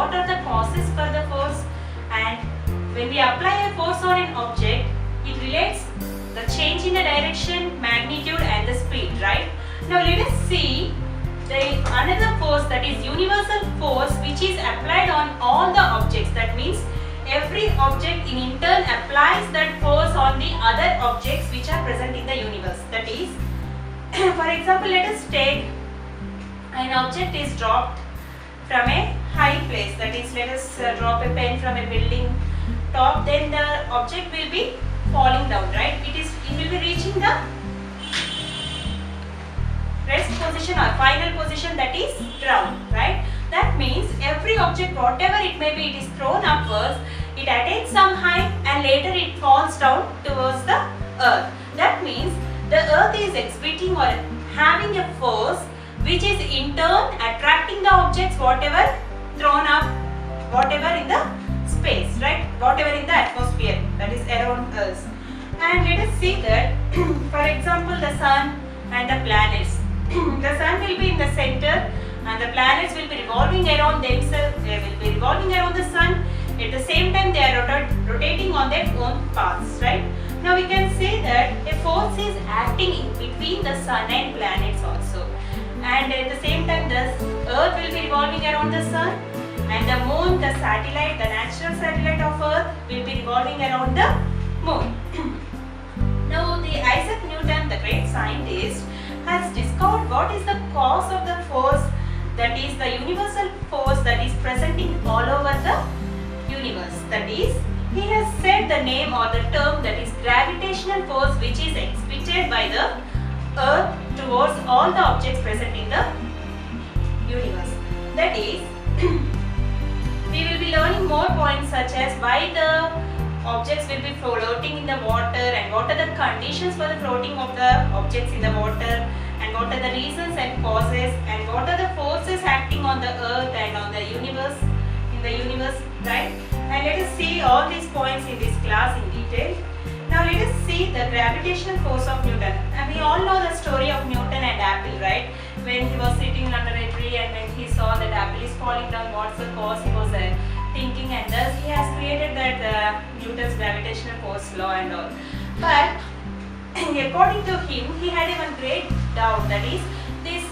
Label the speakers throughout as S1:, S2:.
S1: what are the causes for the force, and when we apply a force on an object, it relates the change in the direction, magnitude and the speed, right? Now let us see another force, that is universal force, which is applied on all the objects. That means every object in turn applies that force on the other objects which are present in the universe. That is, for example, let us take an object is dropped from a high place. That is, let us drop a pen from a building top. Then the object will be falling down, right? It will be reaching the rest position or final position, that is ground, right? That means every object, whatever it may be, it is thrown upwards, it attains some height and later it falls down towards the earth. That means the earth is exhibiting or having a force which is in turn attracting the objects whatever thrown up, whatever in the space, right? Whatever in the atmosphere that is around us. And let us see that for example, the sun and the planets. The sun will be in the center and the planets will be revolving around themselves. They will be revolving around the sun. At the same time, they are rotating on their own paths, right? Now we can say that a force is acting in between the sun and planets also. And at the same time, the earth will be revolving around the sun, and the moon, the satellite, the natural satellite of earth, will be revolving around the moon. Now the Isaac Newton, the great scientist, has discovered what is the cause of the force, that is the universal force that is present in all over the universe. That is, he has said the name or the term, that is gravitational force, which is exhibited by the earth towards all the objects present in the universe. That is, we will be learning more points such as why the objects will be floating in the water and what are the conditions for the floating of the objects in the water, and what are the reasons and causes, and what are the forces acting on the earth and on the universe, right? And let us see all these points in this class in detail. Now let us see the gravitational force of Newton. And we all know the story of Newton and apple, right? When he was sitting under a tree and when he saw that apple is falling down, what's the cause? He was thinking, and thus he has created that Newton's gravitational force law and all. But according to him, he had even great doubt, that is, these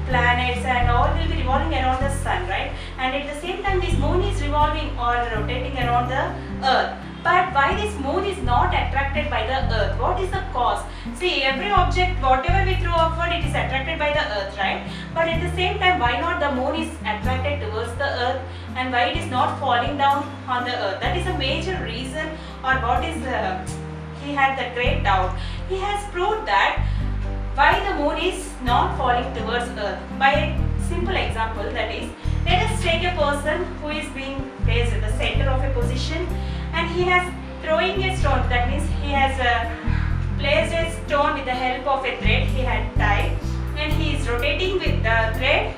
S1: planets and all will be revolving around the sun, right? And at the same time, this moon is revolving or rotating around the earth. But why this moon is not attracted by the earth? What is the cause? See, every object, whatever we throw upward, it is attracted by the earth, right? But at the same time, why not the moon is attracted towards the earth, and why it is not falling down on the earth? That is a major reason, or what is he had that great doubt. He has proved that why the moon is not falling towards earth by a simple example, that is, let us take a person who is being placed at the center of a position, and he has throwing a stone. That means he has placed a stone with the help of a thread he had tied, and he is rotating with the thread,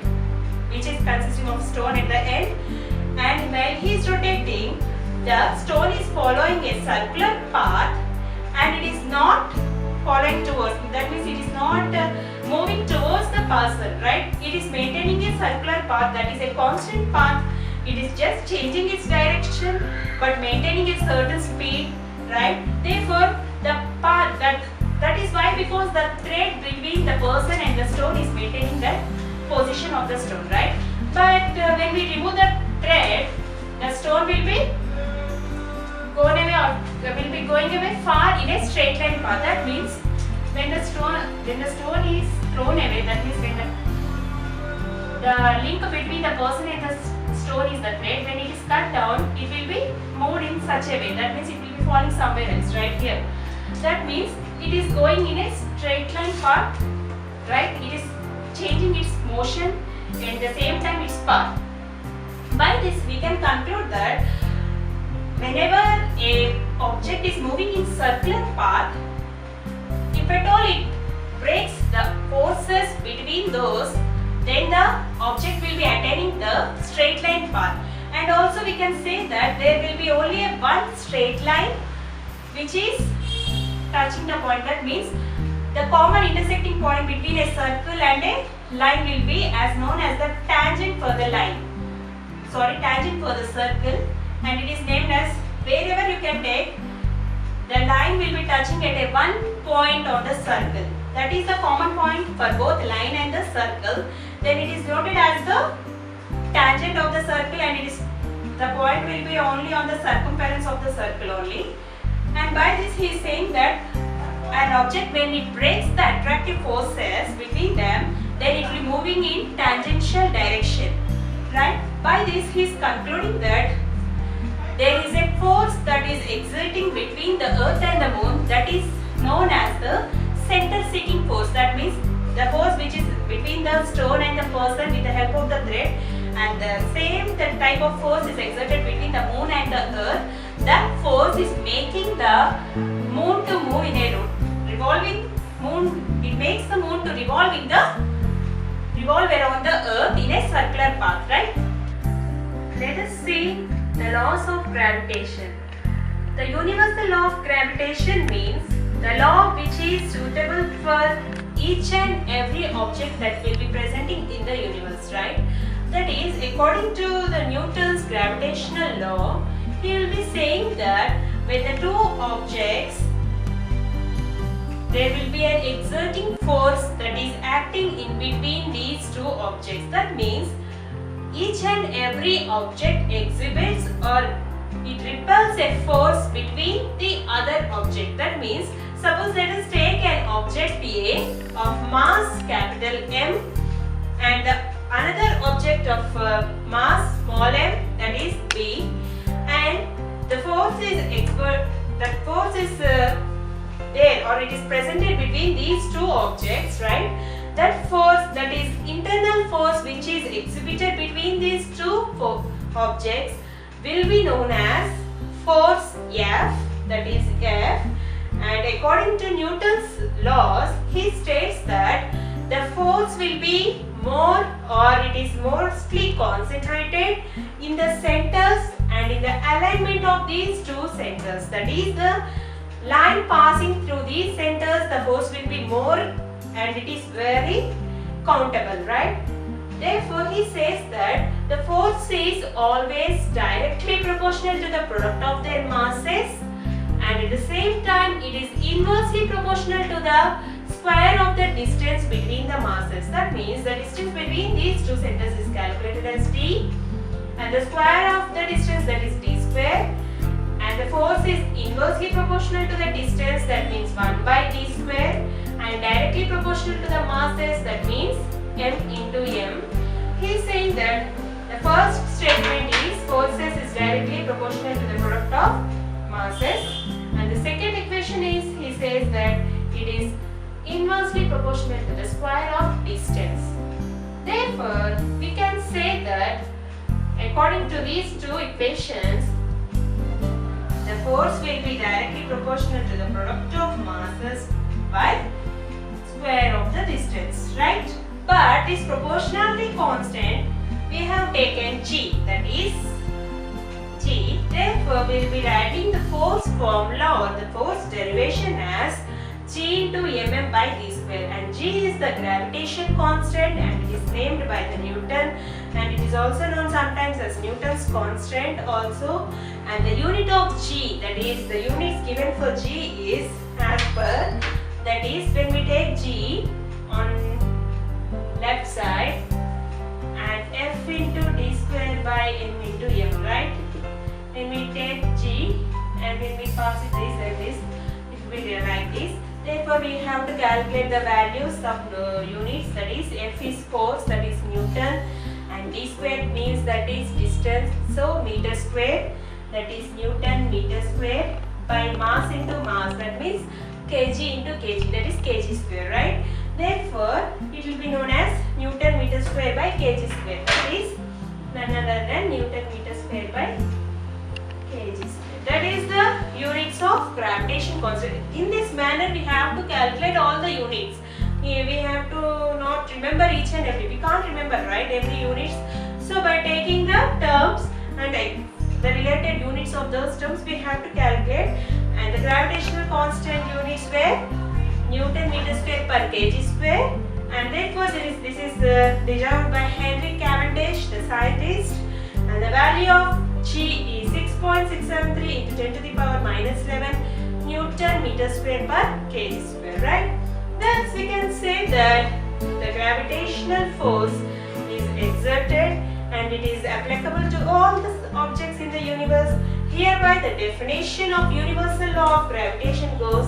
S1: which is consisting of stone at the end. And while he is rotating, the stone is following a circular path, and it is not following towards. That means it is not moving towards the person, right? It is maintaining a circular path, that is a constant path. It is just changing its direction but maintaining a certain speed, right? Therefore, the path that is why, because the thread between the person and the stone is maintaining that position of the stone, right? But when we remove the thread, the stone will be going away far in a straight line path. That means when the stone is thrown away, that means when the link between the person and the stone is the thread, when it is cut down, it will be moved in such a way. That means it will be falling somewhere else, right here. That means it is going in a straight line path, right? It is changing its motion and at the same time its path. By this we can conclude that whenever a object is moving in circular path, if at all it breaks the forces between those, then the object will be attaining the straight line path. And also we can say that there will be only a one straight line which is touching the point. That means the common intersecting point between a circle and a line will be as known as the tangent for the line. tangent for the circle, and it is named as wherever you can take, the line will be touching at a one point on the circle. That is the common point for both line and the circle. Then it is noted as the tangent of the circle, and it is the point will be only on the circumference of the circle only. And by this he is saying that an object, when it breaks the attractive forces between them, then it will be moving in tangential direction, right? By this he is concluding that there is a force that is exerting between the earth and the moon, that is known as the center seeking force. That means the force which is between the stone and the person with the help of the thread, and the type of force is exerted between the moon and the earth. That force is making the moon to move in a revolving moon. It makes the moon to revolve around the earth in a circular path, right? Let us see the laws of gravitation. The universal law of gravitation means the law which is suitable for each and every object that will be presenting in the universe, right? That is, according to the Newton's gravitational law, he will be saying that when the two objects, there will be an exerting force that is acting in between these two objects. That means each and every object exhibits or it repels a force between the other object. That means, suppose let us take an object A of mass capital M and another object of mass small m, that is B, and the force is there, or it is presented between these two objects, right? That force, that is internal force which is exhibited between these two objects, will be known as force F, that is F. And according to Newton's laws, he states that the force will be more, or it is mostly concentrated in the centers and in the alignment of these two centers. That is, the line passing through these centers, the force will be more and it is very countable, right? Therefore, he says that the force is always directly proportional to the product of their masses, and at the same time it is inversely proportional to the square of the distance between the masses. That means the distance between these two centers is calculated as d, and the square of the distance, that is d square, and the force is inversely proportional to the distance, that means 1 by d square, and directly proportional to the masses, that means m into m. He is saying that the first statement is forces is directly proportional to the product of masses, and the second equation is, he says that it is inversely proportional to the square of distance. Therefore, we can say that according to these two equations, the force will be directly proportional to the product of masses by square of the distance, right? But this proportionality constant we have taken g, that is g. Therefore, we will be writing the force formula or the force derivation as g into mm by d square, and g is the gravitation constant and it is named by the Newton, and it is also known sometimes as Newton's constant also. And the unit of g, that is the units given for g is as per, that is when we take g on left side and f into d square by m into m, right? When we take g and when we pass it this and this, it will be like this. Therefore, we have to calculate the values of the units, that is f is force, that is Newton, and d square means that is distance, so meter square, that is Newton meter square, by mass into mass, that means kg into kg, that is kg square, right? Therefore, it will be known as Newton meter square by kg square, that is none other than Newton meter square by kg square. That is the units of gravitation constant. In this manner, we have to calculate all the units. We have to not remember each and every. We can't remember, right, every units. So by taking the terms and the related units of those terms, we have to calculate. And the gravitational constant units were Newton meter square per kg square. And therefore, this is derived by Henry Cavendish, the scientist. And the value of G is 6.673 into 10 to the power minus 11 Newton meter square per kg square, right? Thus we can say that the gravitational force is exerted and it is applicable to all the objects in the universe. Hereby the definition of universal law of gravitation goes,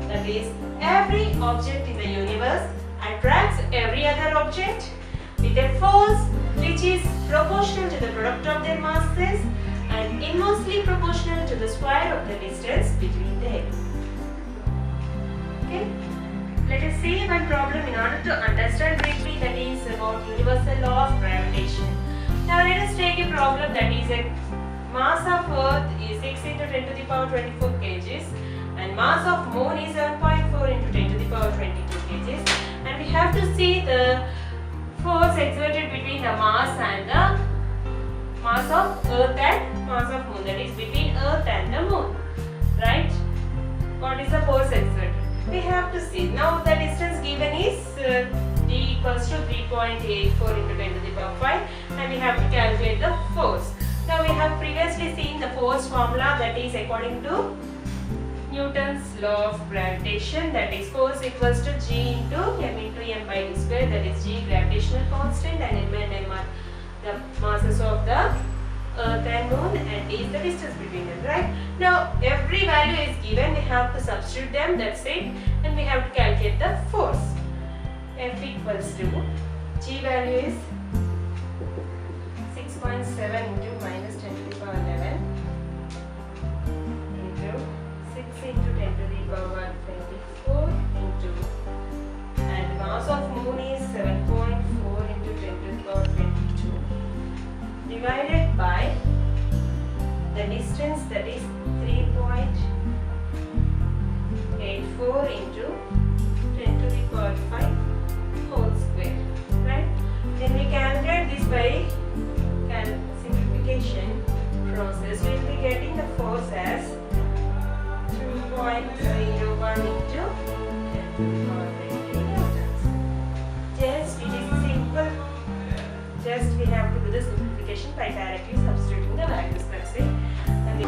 S1: that is, every object in the universe attracts every other object with a force which is proportional to the product of their masses and inversely proportional to the square of the distance between them. Okay? Let us see one problem in order to understand briefly, that is about universal law of gravitation. Now let us take a problem that is a mass of Earth is 6 into 10 to the power 24 kgs and mass of Moon is 7.4 into 10 to the power 22 kgs, and we have to see the force exerted between the mass and the mass of Earth and mass of Moon, that is between Earth and the Moon, right? What is the force exerted? We have to see. Now the distance given is d equals to 3.84 into 10 to the power 5 and we have to calculate the force. Now we have previously seen the force formula, that is according to Newton's law of gravitation, that is force equals to G into m by d square, that is G gravitational constant and m and m are the masses of the Earth and Moon and d is the distance between them, right? Now every value is given, we have to substitute them, that's it, and we have to calculate the force. F equals to G value is 6.7 into minus 10 to the power 11 into 6 into 10 to the power 24 into, and mass of Moon is 7.4 into 10 to the power 22 divided by the distance, that is 3.84 into 10 to the power 5 whole square, right? Then we calculate this by simplification process. We will be getting the force as 2.01 into 10 to the power 20 newtons. Just it is simple. Just we have to do the simplification by directly substituting the values. That's it. And